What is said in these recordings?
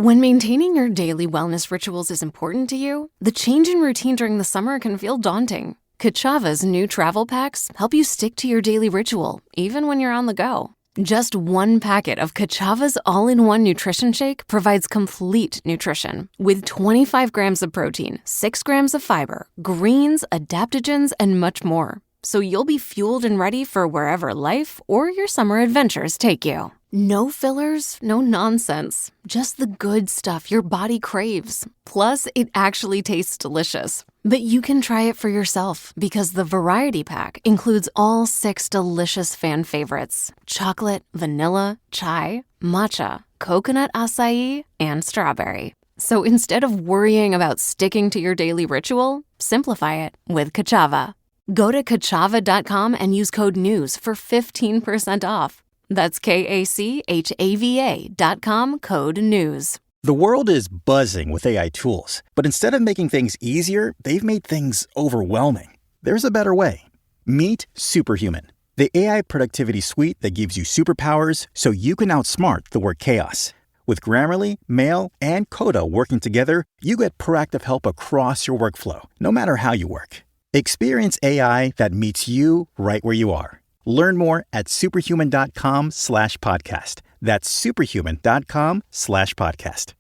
When maintaining your daily wellness rituals is important to you, the change in routine during the summer can feel daunting. Kachava's new travel packs help you stick to your daily ritual, even when you're on the go. Just one packet of Kachava's all-in-one nutrition shake provides complete nutrition with 25 grams of protein, 6 grams of fiber, greens, adaptogens, and much more. So you'll be fueled and ready for wherever life or your summer adventures take you. No fillers, no nonsense. Just the good stuff your body craves. Plus, it actually tastes delicious. But you can try it for yourself because the variety pack includes all 6 delicious fan favorites: chocolate, vanilla, chai, matcha, coconut acai, and strawberry. So instead of worrying about sticking to your daily ritual, simplify it with Kachava. Go to kachava.com and use code NEWS for 15% off. That's KACHAVA.com, code NEWS. The world is buzzing with AI tools, but instead of making things easier, they've made things overwhelming. There's a better way. Meet Superhuman, the AI productivity suite that gives you superpowers so you can outsmart the work chaos. With Grammarly, Mail, and Coda working together, you get proactive help across your workflow, no matter how you work. Experience AI that meets you right where you are. Learn more at superhuman.com/podcast. That's superhuman.com/podcast.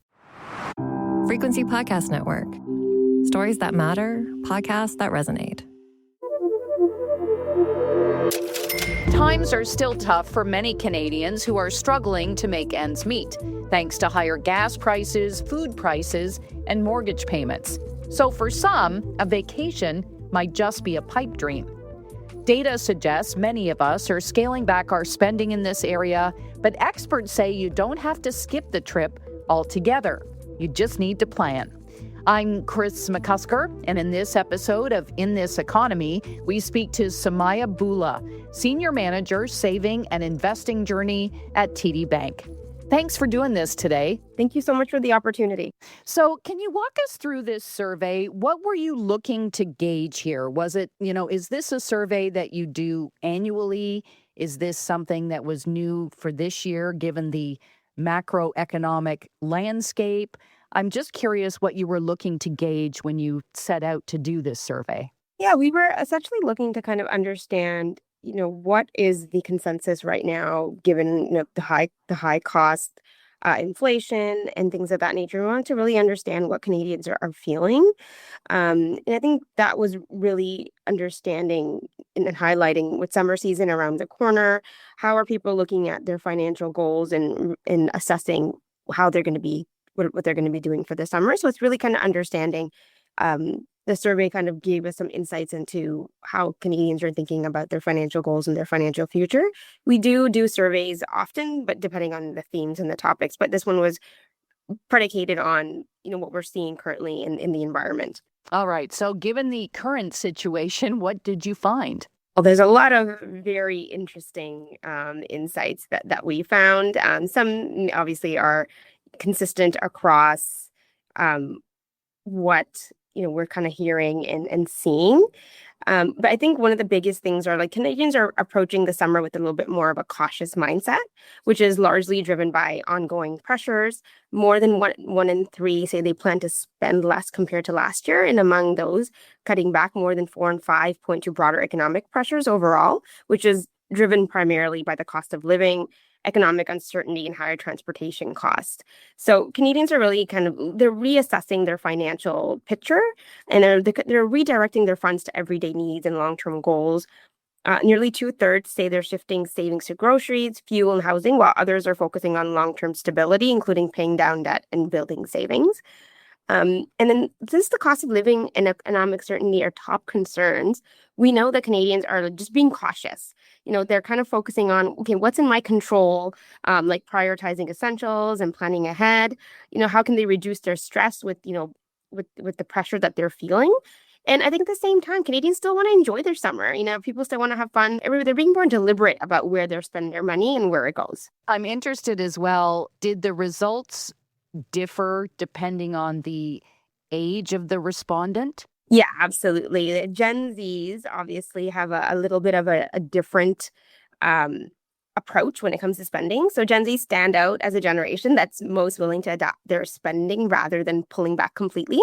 Frequency Podcast Network. Stories that matter, podcasts that resonate. Times are still tough for many Canadians who are struggling to make ends meet, thanks to higher gas prices, food prices, and mortgage payments. So for some, a vacation might just be a pipe dream. Data suggests many of us are scaling back our spending in this area, but experts say you don't have to skip the trip altogether. You just need to plan. I'm Kris McCusker, and in this episode of In This Economy, we speak to Sumaiya Bhula, Senior Manager, Saving and Investing Journey at TD Bank. Thanks for doing this today. Thank you so much for the opportunity. So can you walk us through this survey? What were you looking to gauge here? Was it, is this a survey that you do annually? Is this something that was new for this year, given the macroeconomic landscape? I'm just curious what you were looking to gauge when you set out to do this survey. Yeah, we were essentially looking to kind of understand what is the consensus right now, given the high cost, inflation and things of that nature. We wanted to really understand what Canadians are feeling, and I think that was really understanding and highlighting with summer season around the corner. How are people looking at their financial goals and assessing how they're going to be what they're going to be doing for the summer? So it's really kind of understanding. The survey kind of gave us some insights into how Canadians are thinking about their financial goals and their financial future. We do surveys often, but depending on the themes and the topics. But this one was predicated on, what we're seeing currently in the environment. All right. So given the current situation, what did you find? Well, there's a lot of very interesting insights that we found. Some obviously are consistent across what we're kind of hearing and seeing. But I think one of the biggest things are Canadians are approaching the summer with a little bit more of a cautious mindset, which is largely driven by ongoing pressures. More than one in 3 say they plan to spend less compared to last year. And among those, cutting back more than 4 in 5 point to broader economic pressures overall, which is driven primarily by the cost of living, economic uncertainty, and higher transportation costs. So Canadians are really they're reassessing their financial picture, and they're redirecting their funds to everyday needs and long-term goals. Nearly 2/3 say they're shifting savings to groceries, fuel, and housing, while others are focusing on long-term stability, including paying down debt and building savings. And then since the cost of living and economic certainty are top concerns, we know that Canadians are just being cautious. They're kind of focusing on, okay, what's in my control, like prioritizing essentials and planning ahead. How can they reduce their stress with the pressure that they're feeling? And I think at the same time, Canadians still want to enjoy their summer. People still want to have fun. They're being more deliberate about where they're spending their money and where it goes. I'm interested as well. Did the results differ depending on the age of the respondent? Yeah, absolutely. The Gen Zs obviously have a little bit of a different approach when it comes to spending. So Gen Z stand out as a generation that's most willing to adapt their spending rather than pulling back completely.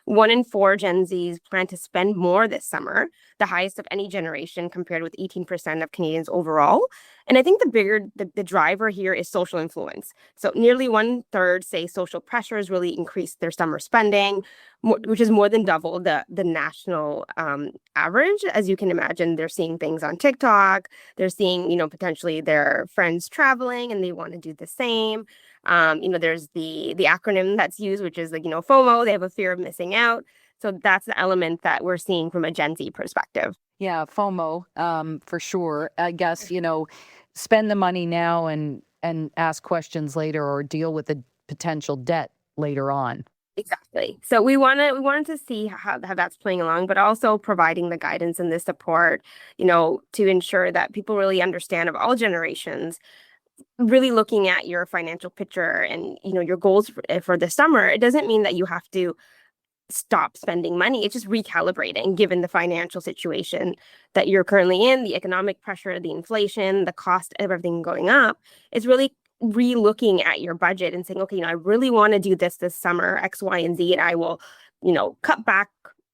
1 in 4 Gen Zs plan to spend more this summer, the highest of any generation, compared with 18% of Canadians overall. And I think the driver here is social influence. So nearly 1/3 say social pressures really increased their summer spending, which is more than double the national average. As you can imagine, they're seeing things on TikTok. They're seeing, potentially their friends traveling and they want to do the same. There's the acronym that's used, which is FOMO. They have a fear of missing out. So that's the element that we're seeing from a Gen Z perspective. Yeah, FOMO, for sure. I guess, spend the money now and ask questions later or deal with the potential debt later on. Exactly. So we wanted to see how that's playing along, but also providing the guidance and the support, to ensure that people really understand, of all generations, really looking at your financial picture and, your goals for the summer. It doesn't mean that you have to stop spending money. It's just recalibrating given the financial situation that you're currently in, the economic pressure, the inflation, the cost of everything going up. It's really re-looking at your budget and saying, okay, I really want to do this summer, X, Y, and Z, and I will, cut back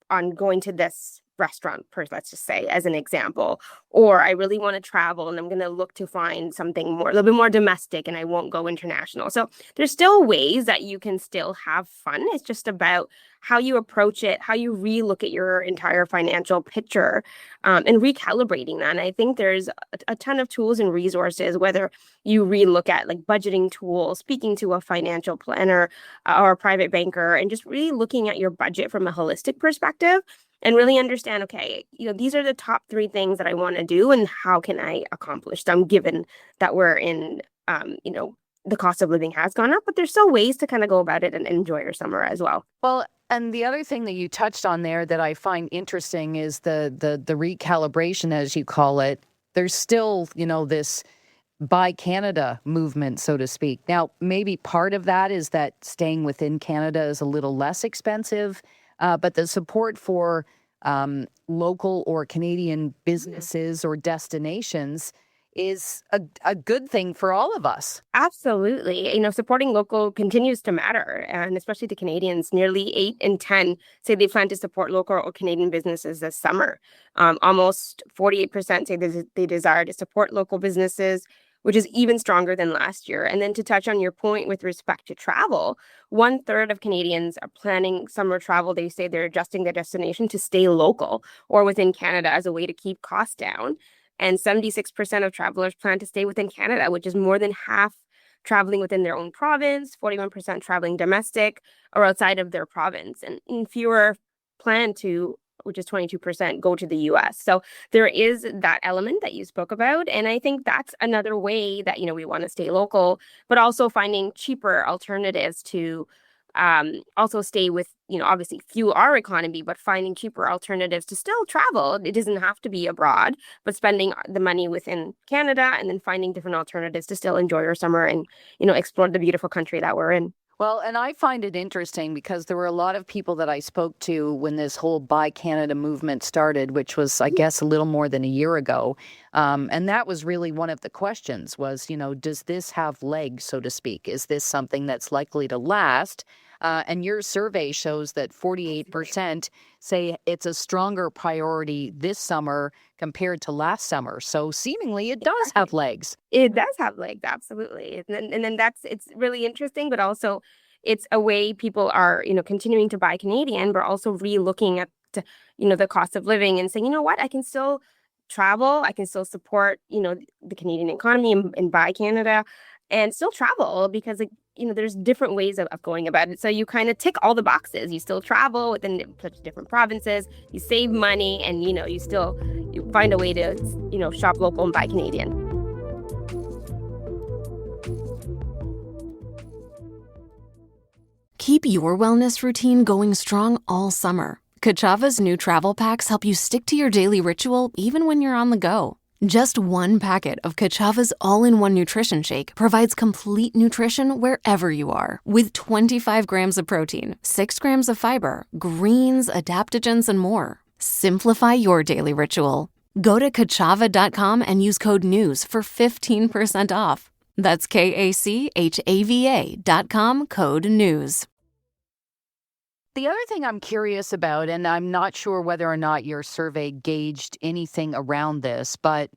on going to this restaurant, let's just say, as an example. Or I really want to travel and I'm going to look to find something a little bit more domestic, and I won't go international. So there's still ways that you can still have fun. It's just about how you approach it, how you re-look at your entire financial picture, and recalibrating that. And I think there's a ton of tools and resources, whether you re-look at like budgeting tools, speaking to a financial planner or a private banker, and just really looking at your budget from a holistic perspective and really understand, okay, these are the top 3 things that I want to do and how can I accomplish them, given that we're in, the cost of living has gone up, but there's still ways to kind of go about it and enjoy your summer as well. Well, and the other thing that you touched on there that I find interesting is the recalibration, as you call it. There's still, this Buy Canada movement, so to speak. Now, maybe part of that is that staying within Canada is a little less expensive, but the support for local or Canadian businesses or destinations is a good thing for all of us. Absolutely. Supporting local continues to matter, and especially to Canadians. Nearly 8 in 10 say they plan to support local or Canadian businesses this summer. Almost 48% say they desire to support local businesses, which is even stronger than last year. And then to touch on your point with respect to travel, 1/3 of Canadians are planning summer travel. They say they're adjusting their destination to stay local or within Canada as a way to keep costs down. And 76% of travelers plan to stay within Canada, which is more than half traveling within their own province, 41% traveling domestic or outside of their province, and fewer plan to, which is 22%, go to the US. So there is that element that you spoke about. And I think that's another way that, we want to stay local, but also finding cheaper alternatives to also stay with, obviously fuel our economy, but finding cheaper alternatives to still travel. It doesn't have to be abroad, but spending the money within Canada and then finding different alternatives to still enjoy your summer and, explore the beautiful country that we're in. Well, and I find it interesting because there were a lot of people that I spoke to when this whole Buy Canada movement started, which was, I guess, a little more than a year ago. And that was really one of the questions was, does this have legs, so to speak? Is this something that's likely to last? And your survey shows that 48% say it's a stronger priority this summer compared to last summer. So seemingly it does have legs. It does have legs, absolutely. And then it's really interesting, but also it's a way people are, continuing to buy Canadian, but also re-looking at, the cost of living and saying, what, I can still travel, I can still support, the Canadian economy and buy Canada and still travel because, there's different ways of going about it. So you kind of tick all the boxes. You still travel within such different provinces, you save money, and, you find a way to, shop local and buy Canadian. Keep your wellness routine going strong all summer. Kachava's new travel packs help you stick to your daily ritual even when you're on the go. Just 1 packet of Kachava's all-in-one nutrition shake provides complete nutrition wherever you are, with 25 grams of protein, 6 grams of fiber, greens, adaptogens, and more. Simplify your daily ritual. Go to Kachava.com and use code NEWS for 15% off. That's KACHAVA.com, code NEWS. The other thing I'm curious about, and I'm not sure whether or not your survey gauged anything around this, but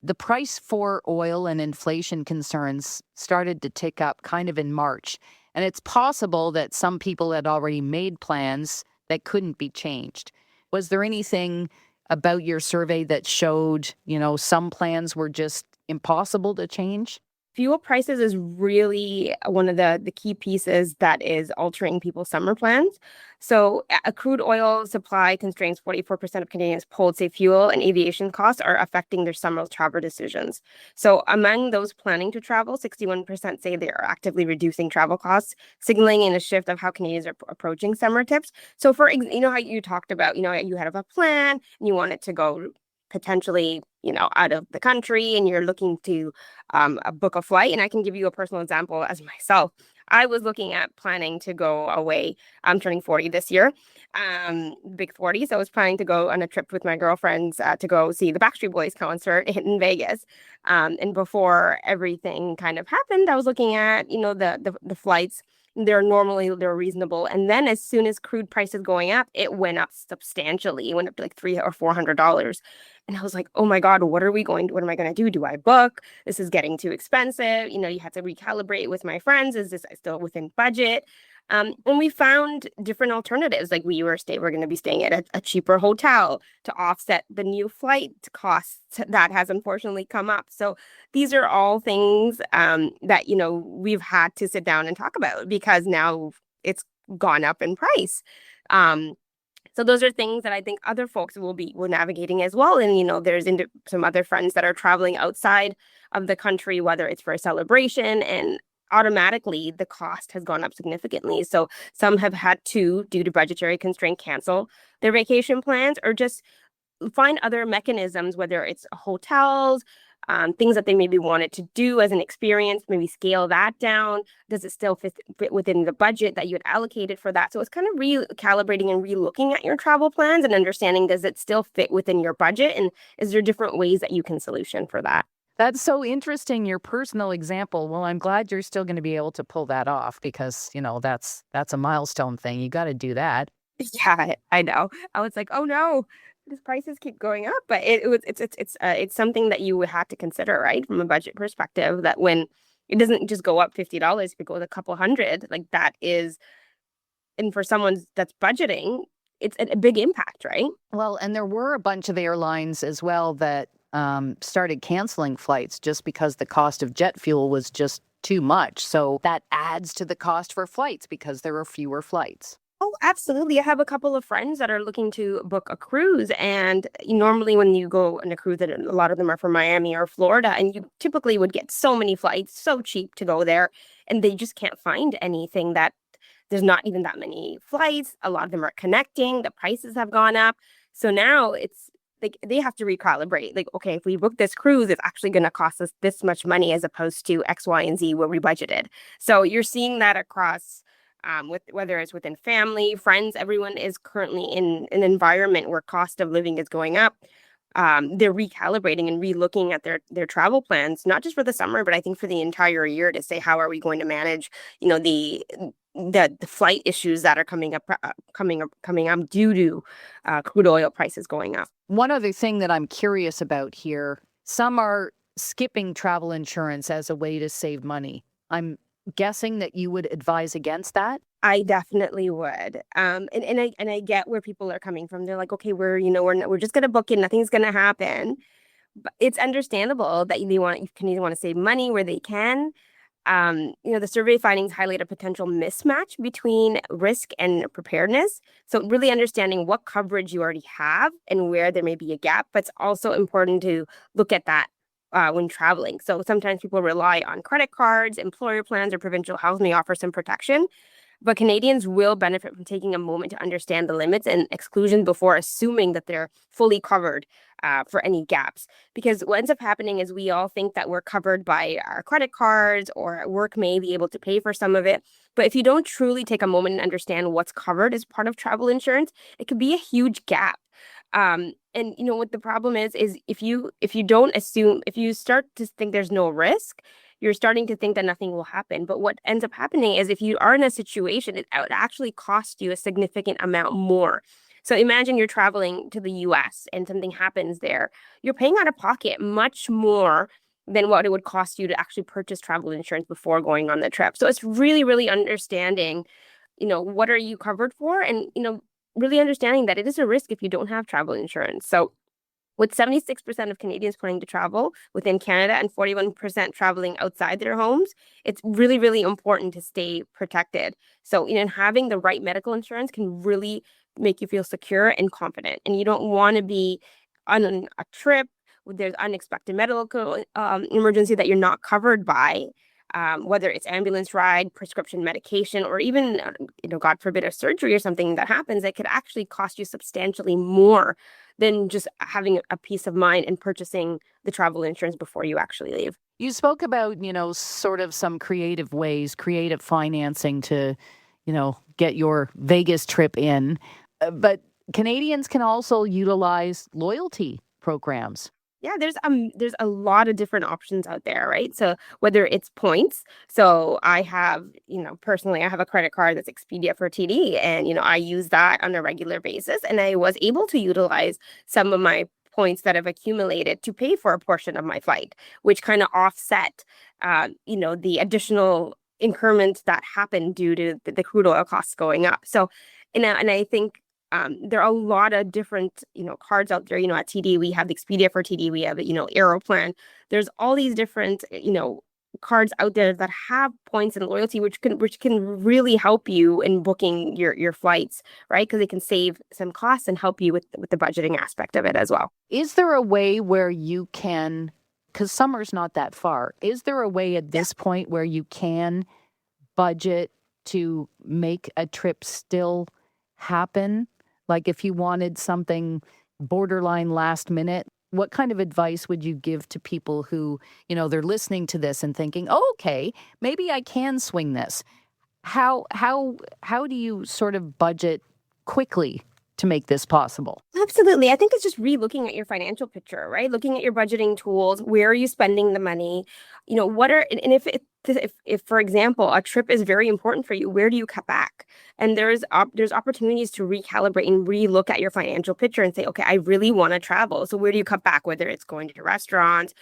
the price for oil and inflation concerns started to tick up kind of in March. And it's possible that some people had already made plans that couldn't be changed. Was there anything about your survey that showed, some plans were just impossible to change? Fuel prices is really one of the key pieces that is altering people's summer plans. So a crude oil supply constraints 44% of Canadians polled say fuel and aviation costs are affecting their summer travel decisions. So among those planning to travel, 61% say they are actively reducing travel costs, signaling in a shift of how Canadians are approaching summer trips. So how you talked about, you had a plan and you wanted to go potentially, out of the country and you're looking to book a flight. And I can give you a personal example as myself. I was looking at planning to go away. I'm turning 40 this year, big 40. So I was planning to go on a trip with my girlfriends to go see the Backstreet Boys concert in Vegas. And before everything kind of happened, I was looking at, the flights. They're reasonable. And then as soon as crude prices going up, it went up substantially. It went up to like $300 or $400. And I was like, oh my God, what am I going to do? Do I book? This is getting too expensive. You have to recalibrate with my friends. Is this still within budget? And we found different alternatives. Like we're going to be staying at a cheaper hotel to offset the new flight costs that has unfortunately come up. So these are all things that, we've had to sit down and talk about because now it's gone up in price. So those are things that I think other folks will navigating as well. And, there's some other friends that are traveling outside of the country, whether it's for a celebration, and automatically the cost has gone up significantly. So some have had to, due to budgetary constraint, cancel their vacation plans or just find other mechanisms, whether it's hotels, things that they maybe wanted to do as an experience, maybe scale that down. Does it still fit within the budget that you had allocated for that? So it's kind of recalibrating and relooking at your travel plans and understanding, does it still fit within your budget? And is there different ways that you can solution for that? That's so interesting, your personal example. Well, I'm glad you're still going to be able to pull that off because, that's a milestone thing. You got to do that. Yeah, I know. I was like, oh no, these prices keep going up, but it's something that you would have to consider, right, from a budget perspective. That when it doesn't just go up $50, if it goes a couple hundred, like that is, and for someone that's budgeting, it's a big impact, right? Well, and there were a bunch of airlines as well that started canceling flights just because the cost of jet fuel was just too much. So that adds to the cost for flights because there are fewer flights. Oh, absolutely. I have a couple of friends that are looking to book a cruise. And normally when you go on a cruise, a lot of them are from Miami or Florida, and you typically would get so many flights, so cheap to go there. And they just can't find anything that there's not even that many flights. A lot of them are connecting. The prices have gone up. So now it's like they have to recalibrate. Like, okay, if we book this cruise, it's actually going to cost us this much money as opposed to X, Y, and Z where we budgeted. So you're seeing that across with whether it's within family, friends, everyone is currently in an environment where cost of living is going up. They're recalibrating and relooking at their travel plans, not just for the summer, but I think for the entire year to say, how are we going to manage, the flight issues that are coming up due to crude oil prices going up. One other thing that I'm curious about here, some are skipping travel insurance as a way to save money. I'm guessing that you would advise against that? I definitely would. And I get where people are coming from. They're like, okay, we're just gonna book it, nothing's gonna happen. But it's understandable that they want to save money where they can. The survey findings highlight a potential mismatch between risk and preparedness. So really understanding what coverage you already have and where there may be a gap, but it's also important to look at that when traveling. So sometimes people rely on credit cards, employer plans, or provincial health may offer some protection. But Canadians will benefit from taking a moment to understand the limits and exclusions before assuming that they're fully covered for any gaps. Because what ends up happening is we all think that we're covered by our credit cards or work may be able to pay for some of it. But if you don't truly take a moment and understand what's covered as part of travel insurance, it could be a huge gap. And what the problem is if you don't assume, if you start to think there's no risk, you're starting to think that nothing will happen. But what ends up happening is if you are in a situation, it would actually cost you a significant amount more. So imagine you're traveling to the US and something happens there. You're paying out of pocket much more than what it would cost you to actually purchase travel insurance before going on the trip. So it's really, really understanding, what are you covered for? And, really understanding that it is a risk if you don't have travel insurance. So with 76% of Canadians planning to travel within Canada and 41% traveling outside their homes, it's really, really important to stay protected. So, having the right medical insurance can really make you feel secure and confident. And you don't want to be on a trip where there's unexpected medical emergency that you're not covered by, whether it's ambulance ride, prescription medication, or even, God forbid, a surgery or something that happens that could actually cost you substantially more than just having a peace of mind and purchasing the travel insurance before you actually leave. You spoke about, sort of some creative ways, creative financing to, get your Vegas trip in. But Canadians can also utilize loyalty programs. Yeah, there's a lot of different options out there, right? So whether it's points, so I have, personally, I have a credit card that's Expedia for TD, and I use that on a regular basis, and I was able to utilize some of my points that have accumulated to pay for a portion of my flight, which kind of offset, the additional increments that happened due to the crude oil costs going up. So, and I think there are a lot of different, cards out there. At TD, we have the Expedia for TD, we have, Aeroplan. There's all these different, cards out there that have points and loyalty, which can really help you in booking your flights, right? Because it can save some costs and help you with the budgeting aspect of it as well. Is there a way where you can, because summer's not that far, is there a way at this point where you can budget to make a trip still happen? Like if you wanted something borderline last minute, what kind of advice would you give to people who, they're listening to this and thinking, oh, okay, maybe I can swing this. How do you sort of budget quickly to make this possible? Absolutely. I think it's just re-looking at your financial picture, right? Looking at your budgeting tools. Where are you spending the money? And if for example, a trip is very important for you, where do you cut back? And there's opportunities to recalibrate and re-look at your financial picture and say, okay, I really want to travel. So where do you cut back? Whether it's going to restaurants,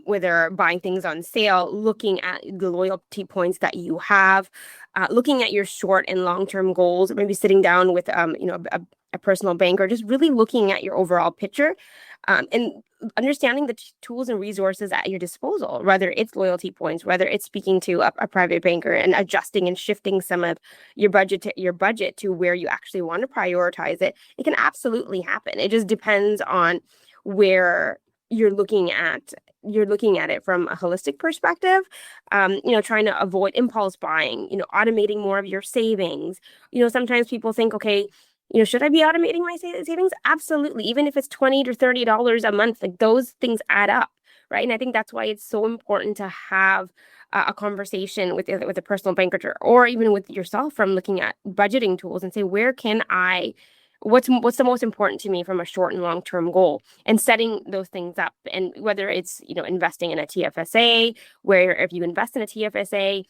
whether buying things on sale, looking at the loyalty points that you have, looking at your short and long-term goals, maybe sitting down with, a personal banker, just really looking at your overall picture, and understanding the tools and resources at your disposal, whether it's loyalty points, whether it's speaking to a private banker and adjusting and shifting some of your budget to where you actually want to prioritize it. It can absolutely happen. It just depends on where you're looking at it from a holistic perspective, trying to avoid impulse buying, automating more of your savings. Sometimes people think, okay, should I be automating my savings? Absolutely. Even if it's $20 to $30 a month, like those things add up, right? And I think that's why it's so important to have a conversation with a personal banker or even with yourself from looking at budgeting tools and say, what's the most important to me from a short and long-term goal, and setting those things up. And whether it's, investing in a TFSA, where if you invest in a TFSA,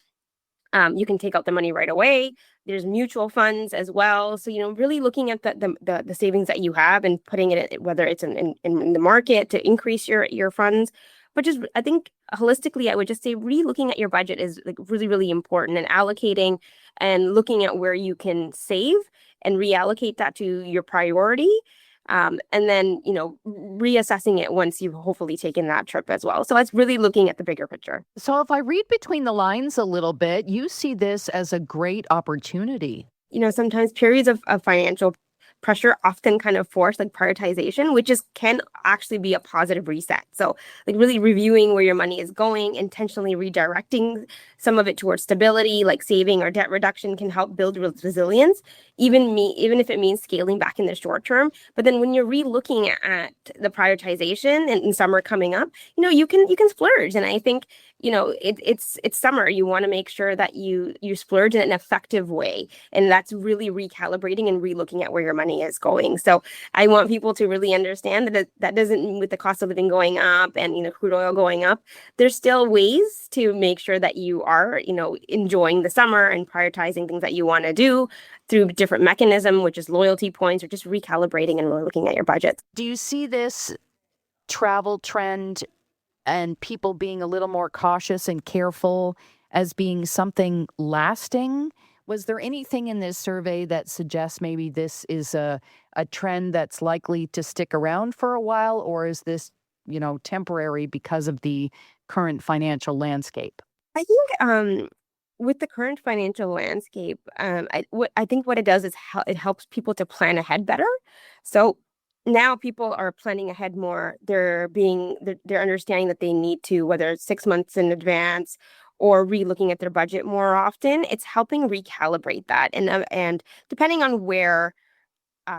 you can take out the money right away. There's mutual funds as well. So, really looking at the savings that you have and putting it in, whether it's in the market to increase your funds. But just, I think holistically, I would just say re-looking at your budget is like really, really important, and allocating and looking at where you can save and reallocate that to your priority. And then, reassessing it once you've hopefully taken that trip as well. So it's really looking at the bigger picture. So if I read between the lines a little bit, you see this as a great opportunity. Sometimes periods of financial pressure often kind of force like prioritization, which can actually be a positive reset. So like really reviewing where your money is going, intentionally redirecting some of it towards stability, like saving or debt reduction, can help build resilience, even if it means scaling back in the short term. But then when you're re-looking at the prioritization and in summer coming up, you can splurge. And I think it's summer. You want to make sure that you splurge in an effective way, and that's really recalibrating and relooking at where your money is going. So I want people to really understand that that doesn't mean, with the cost of living going up and crude oil going up, there's still ways to make sure that you are enjoying the summer and prioritizing things that you want to do through different mechanism, which is loyalty points, or just recalibrating and really looking at your budget. Do you see this travel trend and people being a little more cautious and careful as being something lasting? Was there anything in this survey that suggests maybe this is a trend that's likely to stick around for a while, or is this, temporary because of the current financial landscape? I think with the current financial landscape, I think what it does is it helps people to plan ahead better. So now people are planning ahead more. They're understanding that they need to, whether it's 6 months in advance or re-looking at their budget more often. It's helping recalibrate that. And depending on where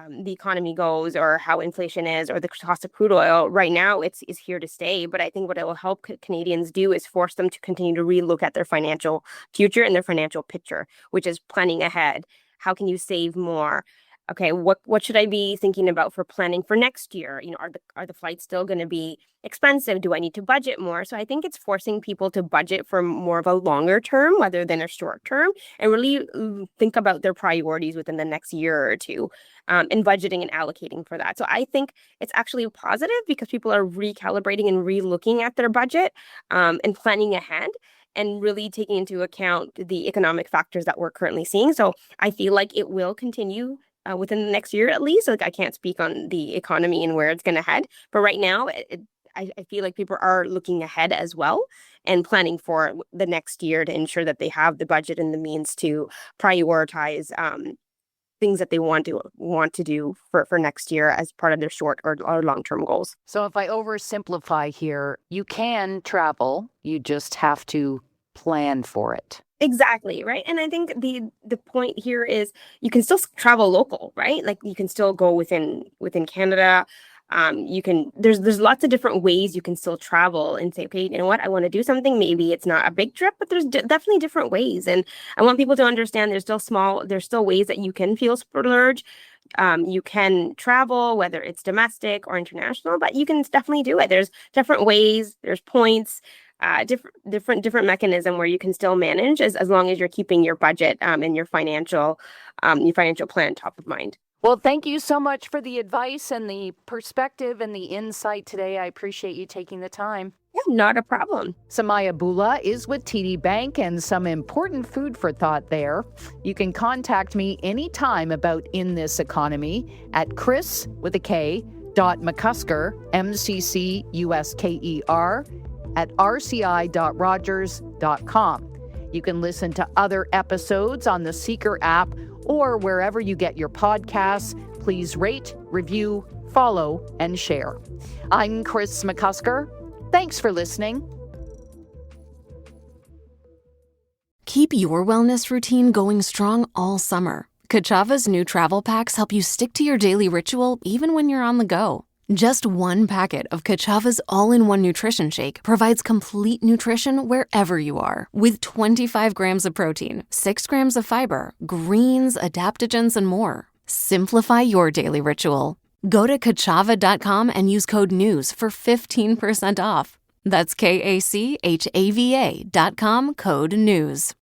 the economy goes or how inflation is or the cost of crude oil, right now is here to stay. But I think what it will help Canadians do is force them to continue to re-look at their financial future and their financial picture, which is planning ahead. How can you save more? Okay, what should I be thinking about for planning for next year? Are the flights still going to be expensive? Do I need to budget more? So I think it's forcing people to budget for more of a longer term rather than a short term, and really think about their priorities within the next year or two, and budgeting and allocating for that. So I think it's actually positive because people are recalibrating and re-looking at their budget, and planning ahead, and really taking into account the economic factors that we're currently seeing. So I feel like it will continue within the next year at least. Like, I can't speak on the economy and where it's going to head, but right now I feel like people are looking ahead as well and planning for the next year to ensure that they have the budget and the means to prioritize things that they want to do for next year as part of their short or long-term goals. So if I oversimplify here, you can travel, you just have to plan for it. Exactly, right? And I think the point here is you can still travel local, right? Like, you can still go within Canada. There's lots of different ways you can still travel and say, okay, you know what, I want to do something. Maybe it's not a big trip, but there's definitely different ways. And I want people to understand there's still ways that you can feel splurge. You can travel, whether it's domestic or international, but you can definitely do it. There's different ways, there's points, different mechanism where you can still manage as long as you're keeping your budget and your financial plan top of mind. Well, thank you so much for the advice and the perspective and the insight today. I appreciate you taking the time. Yeah, not a problem. Sumaiya Bhula is with TD Bank, and some important food for thought there. You can contact me anytime about In This Economy at Kris with a K .McCusker, MCCUSKER at rci.rogers.com. You can listen to other episodes on the Seeker app or wherever you get your podcasts. Please rate, review, follow, and share. I'm Kris McCusker. Thanks for listening. Keep your wellness routine going strong all summer. Kachava's new travel packs help you stick to your daily ritual even when you're on the go. Just one packet of Kachava's all-in-one nutrition shake provides complete nutrition wherever you are, with 25 grams of protein, 6 grams of fiber, greens, adaptogens, and more. Simplify your daily ritual. Go to Kachava.com and use code NEWS for 15% off. That's KACHAVA.com, code NEWS.